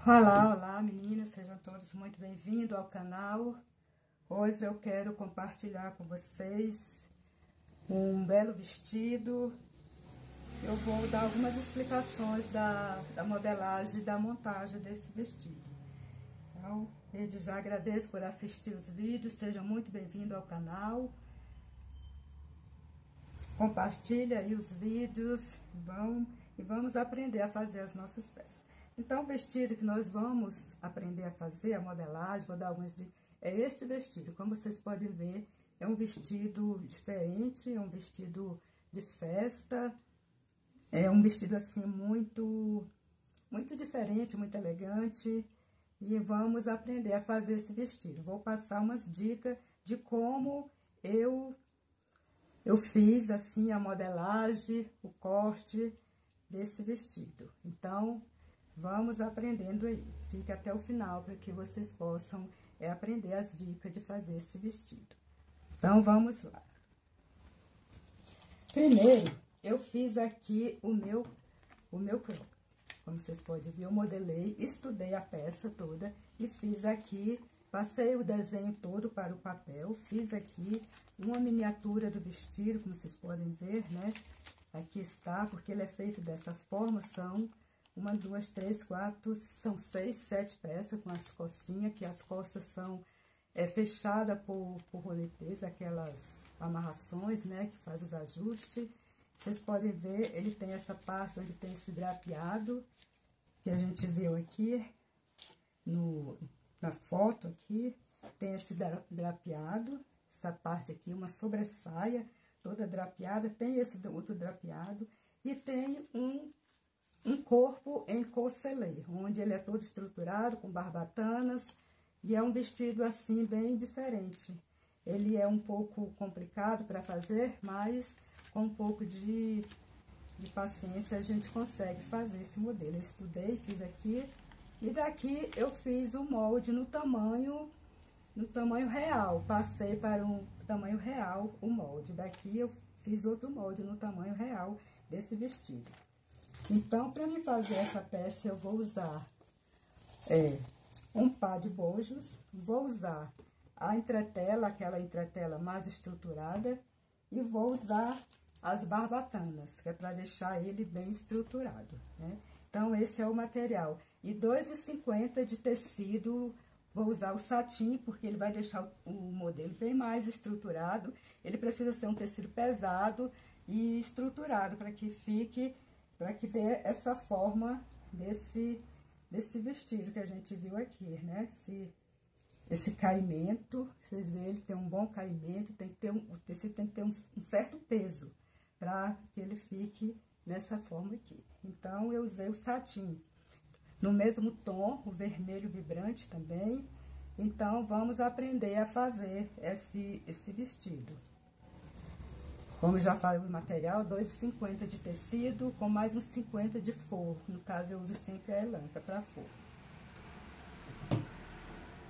Olá, olá meninas, sejam todos muito bem-vindos ao canal. Hoje eu quero compartilhar com vocês um belo vestido. Eu vou dar algumas explicações da modelagem e da montagem desse vestido. Então, desde já agradeço por assistir os vídeos, sejam muito bem-vindos ao canal. Compartilha aí os vídeos e vamos aprender a fazer as nossas peças. Então, o vestido que nós vamos aprender a fazer, a modelagem, vou dar algumas dicas, é este vestido. Como vocês podem ver, é um vestido diferente, é um vestido de festa, é um vestido assim muito diferente, muito elegante. E vamos aprender a fazer esse vestido. Vou passar umas dicas de como eu fiz assim a modelagem, o corte desse vestido. Então, vamos aprendendo aí. Fica até o final para que vocês possam aprender as dicas de fazer esse vestido. Então, vamos lá. Primeiro, eu fiz aqui o meu cropped. Como vocês podem ver, eu modelei, estudei a peça toda e fiz aqui, passei o desenho todo para o papel, fiz aqui uma miniatura do vestido, como vocês podem ver, né? Aqui está, porque ele é feito dessa forma, são 1, 2, 3, 4, são 6, 7 peças com as costinhas, que as costas são fechadas por roletês, aquelas amarrações, né, que faz os ajustes. Vocês podem ver, ele tem essa parte onde tem esse drapeado, que a gente viu aqui na foto aqui, tem esse drapeado, essa parte aqui, uma sobressaia toda drapeada, tem esse outro drapeado, e tem um corpo em corselet, onde ele é todo estruturado, com barbatanas, e é um vestido assim, bem diferente. Ele é um pouco complicado para fazer, mas com um pouco de paciência a gente consegue fazer esse modelo. Eu estudei, fiz aqui, e daqui eu fiz o molde no tamanho real, passei para um tamanho real o molde. Daqui eu fiz outro molde no tamanho real desse vestido. Então, para mim fazer essa peça, eu vou usar um par de bojos, vou usar a entretela, aquela entretela mais estruturada, e vou usar as barbatanas, que é para deixar ele bem estruturado, né? Então, esse é o material. E 2,50 de tecido, vou usar o satim, porque ele vai deixar o modelo bem mais estruturado. Ele precisa ser um tecido pesado e estruturado, para que fique, para que dê essa forma desse vestido que a gente viu aqui, né? Esse caimento, vocês veem, ele tem um bom caimento, tem que ter o tecido tem que ter um certo peso, para que ele fique nessa forma aqui. Então, eu usei o satim no mesmo tom, o vermelho vibrante também. Então, vamos aprender a fazer esse vestido. Como eu já falei, o material, 2,50 de tecido, com mais uns 50 de forro. No caso, eu uso sempre a elanca para forro.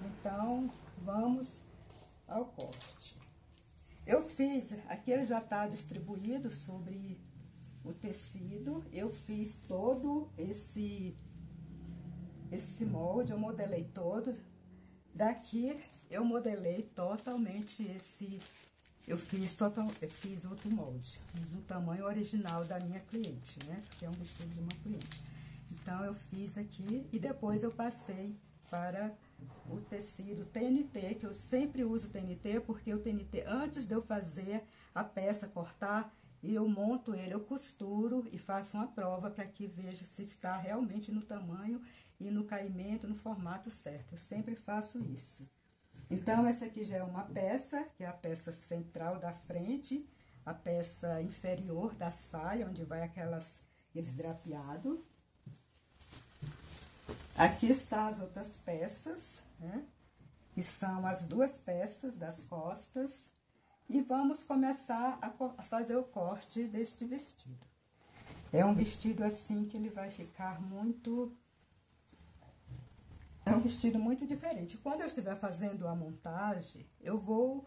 Então, vamos ao corte. Eu fiz, aqui ele já tá distribuído sobre o tecido. Eu fiz todo esse molde, eu modelei todo. Daqui, eu modelei totalmente eu fiz outro molde, no tamanho original da minha cliente, né? Porque é um vestido de uma cliente. Então, eu fiz aqui e depois eu passei para o tecido TNT, que eu sempre uso TNT, porque o TNT, antes de eu fazer a peça, cortar, eu monto ele, eu costuro e faço uma prova para que veja se está realmente no tamanho e no caimento, no formato certo. Eu sempre faço isso. Então, essa aqui já é uma peça, que é a peça central da frente, a peça inferior da saia, onde vai aqueles drapeados. Aqui estão as outras peças, né? Que são as duas peças das costas. E vamos começar a fazer o corte deste vestido. É um vestido assim que ele vai ficar muito... É um vestido muito diferente. Quando eu estiver fazendo a montagem, eu vou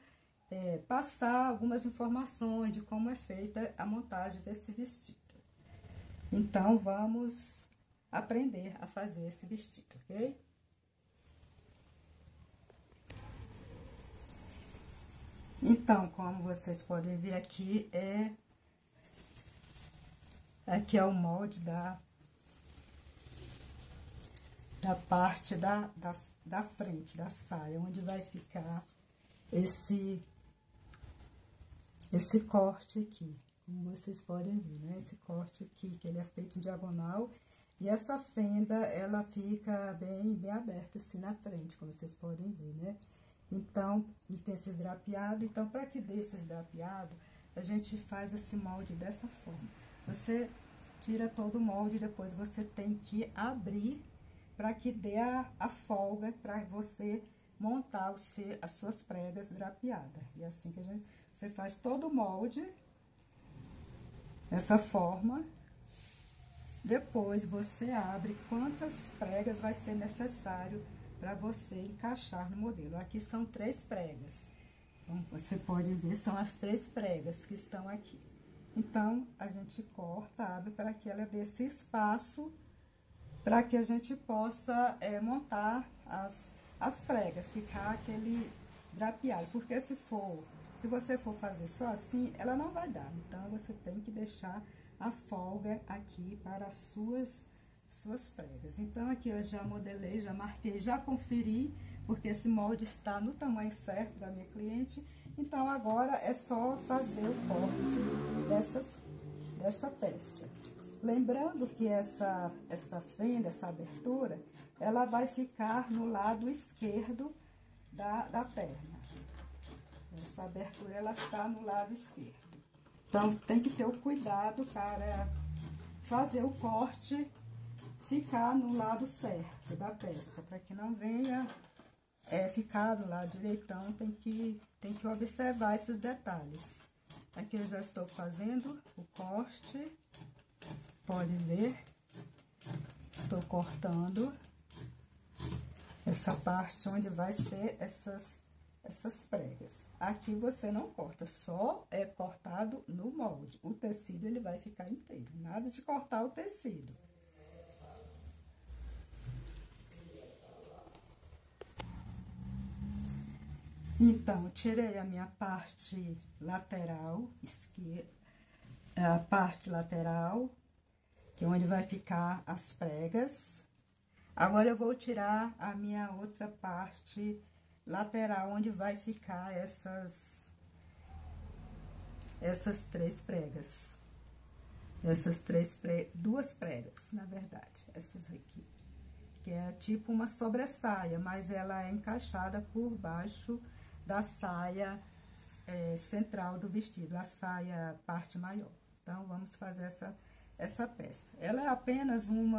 passar algumas informações de como é feita a montagem desse vestido. Então, vamos aprender a fazer esse vestido, ok? Então, como vocês podem ver aqui, aqui é o molde da parte da frente da saia, onde vai ficar esse corte aqui, como vocês podem ver, né? Esse corte aqui, que ele é feito em diagonal, e essa fenda, ela fica bem aberta assim na frente, como vocês podem ver, né? Então, ele tem esse drapeado, então, para que dê esse drapeado, a gente faz esse molde dessa forma. Você tira todo o molde, depois você tem que abrir para que dê a folga para você montar as suas pregas drapeadas. E assim que você faz todo o molde, dessa forma. Depois você abre quantas pregas vai ser necessário para você encaixar no modelo. Aqui são 3 pregas. Como você pode ver, são as 3 pregas que estão aqui. Então, a gente corta, abre para que ela dê esse espaço para que a gente possa montar as pregas, ficar aquele drapeado. Porque se você for fazer só assim, ela não vai dar. Então, você tem que deixar a folga aqui para as suas pregas. Então, aqui eu já modelei, já marquei, já conferi, porque esse molde está no tamanho certo da minha cliente. Então, agora é só fazer o corte dessa peça. Lembrando que essa fenda, essa abertura, ela vai ficar no lado esquerdo da perna. Essa abertura, ela está no lado esquerdo. Então, tem que ter o cuidado para fazer o corte ficar no lado certo da peça, para que não venha ficar do lado direitão, tem que observar esses detalhes. Aqui eu já estou fazendo o corte, pode ver, estou cortando essa parte onde vai ser essas pregas. Aqui você não corta, só é cortado no molde. O tecido, ele vai ficar inteiro, nada de cortar o tecido. Então, tirei a minha parte lateral esquerda, a parte lateral, que é onde vai ficar as pregas. Agora, eu vou tirar a minha outra parte lateral, onde vai ficar essas 3 pregas. Duas pregas, na verdade, essas aqui. Que é tipo uma sobressaia, mas ela é encaixada por baixo da saia central do vestido, a saia parte maior. Então, vamos fazer essa peça. Ela é apenas um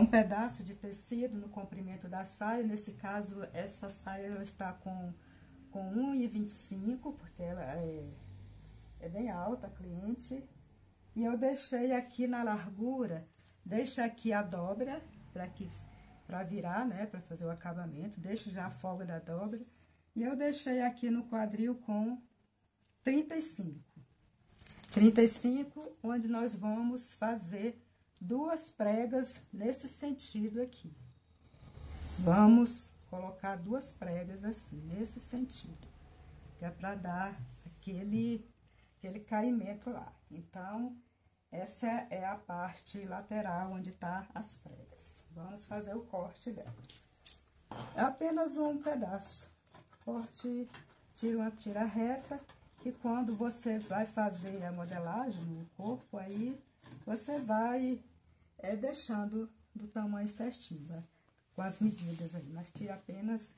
pedaço de tecido no comprimento da saia. Nesse caso, essa saia ela está com 1,25, porque ela é bem alta, a cliente. E eu deixei aqui na largura, deixa aqui a dobra, para virar, né, para fazer o acabamento, deixa já a folga da dobra. E eu deixei aqui no quadril com 35. 35, onde nós vamos fazer 2 pregas nesse sentido aqui. Vamos colocar 2 pregas assim, nesse sentido, que é para dar aquele caimento lá. Então, essa é a parte lateral onde tá as pregas. Vamos fazer o corte dela. É apenas um pedaço. Corte, tira reta, e quando você vai fazer a modelagem no corpo, aí você vai deixando do tamanho certinho, né? Com as medidas aí. Mas tira apenas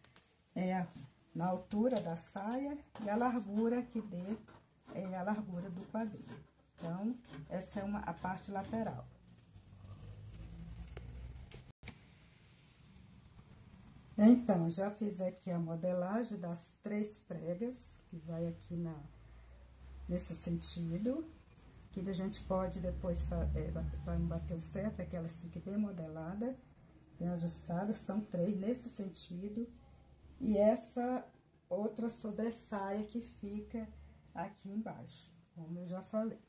na altura da saia e a largura que dê a largura do quadril. Então, essa é a parte lateral. Então, já fiz aqui a modelagem das 3 pregas, que vai aqui nesse sentido, que a gente pode depois bater o ferro para que elas fiquem bem modeladas, bem ajustadas. São 3 nesse sentido, e essa outra sobressaia que fica aqui embaixo, como eu já falei.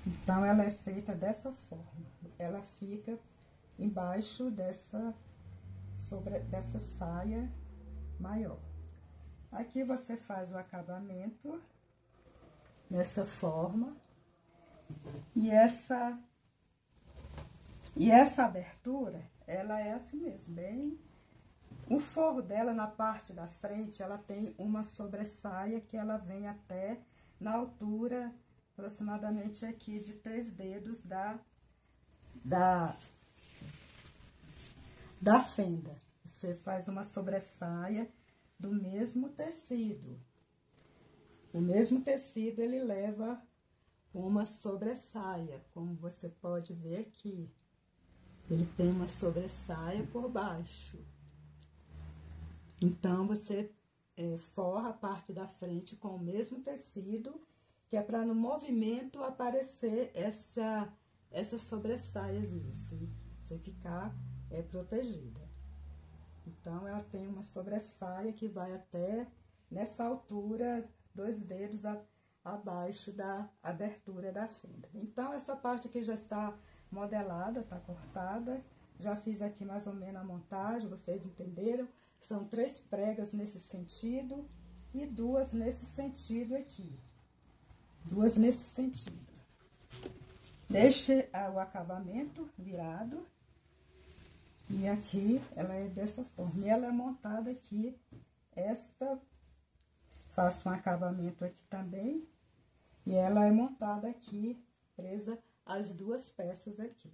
Então, ela é feita dessa forma. Ela fica embaixo dessa saia maior. Aqui você faz o acabamento dessa forma. E essa abertura, ela é assim mesmo, bem... O forro dela, na parte da frente, ela tem uma sobressaia que ela vem até na altura, aproximadamente aqui de 3 dedos da fenda. Você faz uma sobressaia do mesmo tecido. O mesmo tecido, ele leva uma sobressaia, como você pode ver aqui. Ele tem uma sobressaia por baixo. Então, você forra a parte da frente com o mesmo tecido, que é para no movimento aparecer essa sobressaiazinha, assim, você ficar protegida. Então, ela tem uma sobressaia que vai até nessa altura, 2 dedos abaixo da abertura da fenda. Então, essa parte aqui já está modelada, está cortada. Já fiz aqui mais ou menos a montagem, vocês entenderam? São 3 pregas nesse sentido e 2 nesse sentido aqui. 2 nesse sentido. Deixe o acabamento virado. E aqui ela é dessa forma. E ela é montada aqui, faço um acabamento aqui também. E ela é montada aqui, presa as 2 peças aqui.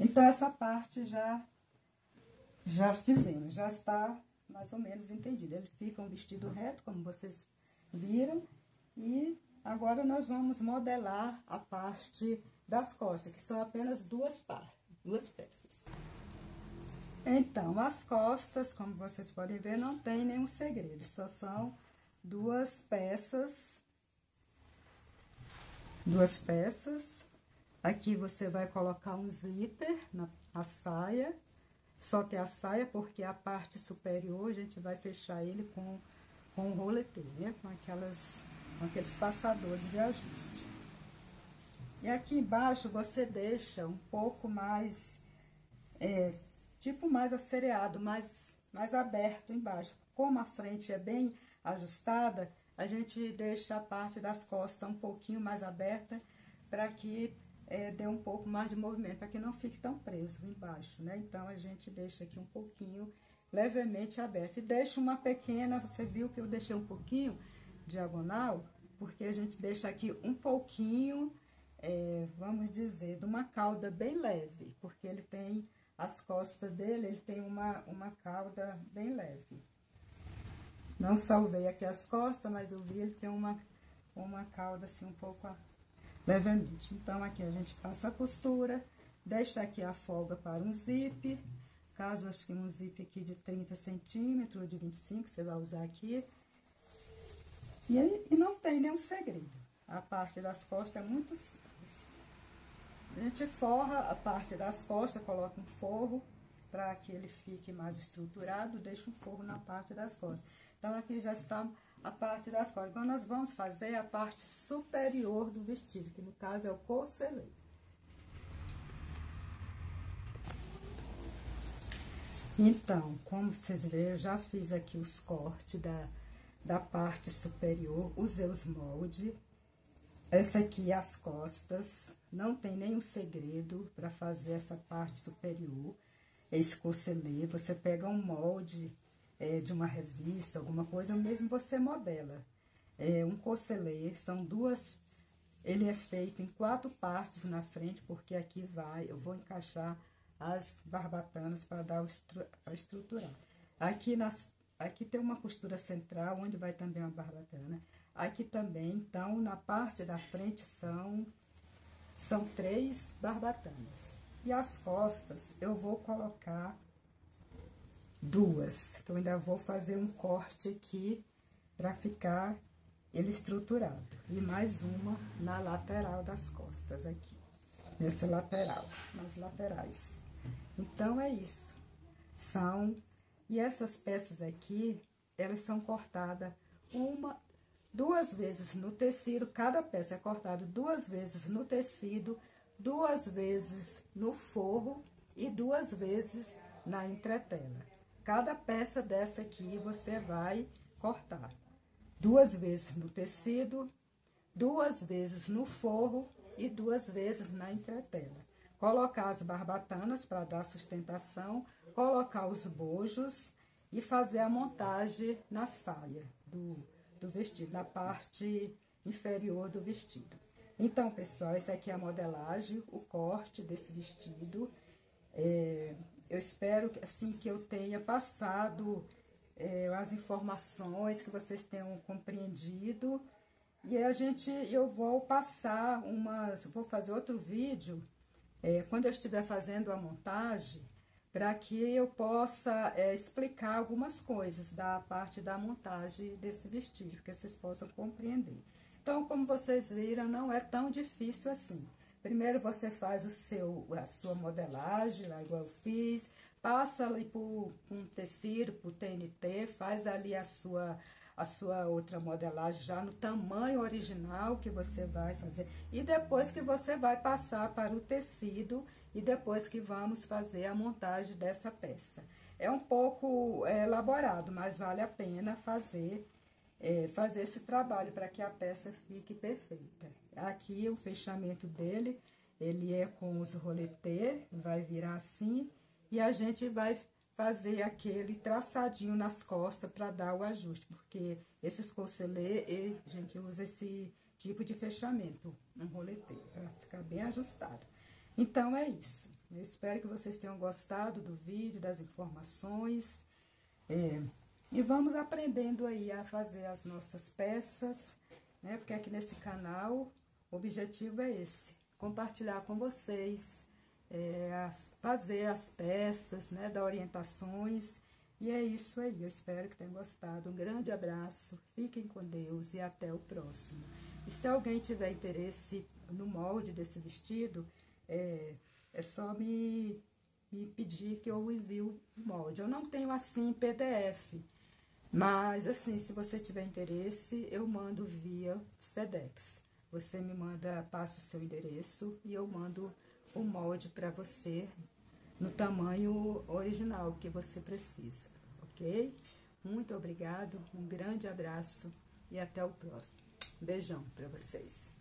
Então, essa parte já fizemos, já está mais ou menos entendido. Ele fica um vestido reto, como vocês viram. E agora nós vamos modelar a parte das costas, que são apenas 2 peças. Então, as costas, como vocês podem ver, não tem nenhum segredo, só são 2 peças. 2 peças. Aqui você vai colocar um zíper na saia, só ter a saia, porque a parte superior a gente vai fechar ele com um roletê, né? Com aqueles passadores de ajuste. E aqui embaixo você deixa um pouco mais, tipo mais assereado, mais aberto embaixo. Como a frente é bem ajustada, a gente deixa a parte das costas um pouquinho mais aberta, para que dê um pouco mais de movimento, para que não fique tão preso embaixo, né? Então, a gente deixa aqui um pouquinho, levemente aberto. E deixa uma pequena, você viu que eu deixei um pouquinho diagonal, porque a gente deixa aqui um pouquinho, vamos dizer, de uma cauda bem leve, porque ele tem, as costas dele, ele tem uma cauda bem leve. Não salvei aqui as costas, mas eu vi ele tem uma cauda assim um pouco levemente. Então, aqui a gente passa a costura, deixa aqui a folga para um zip. Caso acho que um zip aqui de 30 centímetros ou de 25, você vai usar aqui. E não tem nenhum segredo. A parte das costas é muito simples. A gente forra a parte das costas, coloca um forro para que ele fique mais estruturado, deixa um forro na parte das costas. Então, aqui já está a parte das costas. Então, nós vamos fazer a parte superior do vestido, que no caso é o corselet. Então, como vocês veem, eu já fiz aqui os cortes da parte superior, usei os moldes. Essa aqui é as costas, não tem nenhum segredo para fazer essa parte superior. Esse corselet, você pega um molde de uma revista, alguma coisa, mesmo você modela. Um corselet, são 2, ele é feito em 4 partes na frente, porque aqui eu vou encaixar as barbatanas para estruturar. Aqui tem uma costura central, onde vai também uma barbatana. Aqui também, então, na parte da frente são 3 barbatanas. E as costas, eu vou colocar 2, que eu ainda vou fazer um corte aqui para ficar ele estruturado. E mais uma na lateral das costas aqui, nessa lateral, nas laterais. Então, é isso. E essas peças aqui, elas são cortadas 2 vezes no tecido, cada peça é cortada 2 vezes no tecido, 2 vezes no forro e 2 vezes na entretela. Cada peça dessa aqui você vai cortar 2 vezes no tecido, 2 vezes no forro e 2 vezes na entretela. Colocar as barbatanas para dar sustentação, colocar os bojos e fazer a montagem na saia do vestido, na parte inferior do vestido. Então, pessoal, essa aqui é a modelagem, o corte desse vestido. Eu espero assim, que eu tenha passado as informações, que vocês tenham compreendido. E eu vou passar vou fazer outro vídeo, quando eu estiver fazendo a montagem, para que eu possa explicar algumas coisas da parte da montagem desse vestido, que vocês possam compreender. Então, como vocês viram, não é tão difícil assim. Primeiro você faz a sua modelagem, lá igual eu fiz, passa ali por um tecido, por TNT, faz ali a sua outra modelagem já no tamanho original que você vai fazer. E depois que você vai passar para o tecido e depois que vamos fazer a montagem dessa peça. É um pouco elaborado, mas vale a pena fazer esse trabalho para que a peça fique perfeita. Aqui o fechamento dele, ele é com os roletê, vai virar assim, e a gente vai fazer aquele traçadinho nas costas para dar o ajuste, porque esses corselê, a gente usa esse tipo de fechamento, um roletê, para ficar bem ajustado. Então, é isso. Eu espero que vocês tenham gostado do vídeo, das informações, e vamos aprendendo aí a fazer as nossas peças, né? Porque aqui nesse canal, o objetivo é esse, compartilhar com vocês, fazer as peças, né? Dar orientações, e é isso aí. Eu espero que tenham gostado. Um grande abraço, fiquem com Deus e até o próximo. E se alguém tiver interesse no molde desse vestido, é só me pedir que eu envio o molde. Eu não tenho assim PDF, mas assim, se você tiver interesse, eu mando via Sedex. Você me manda, passa o seu endereço e eu mando o molde para você no tamanho original que você precisa, ok? Muito obrigado, um grande abraço e até o próximo. Beijão para vocês.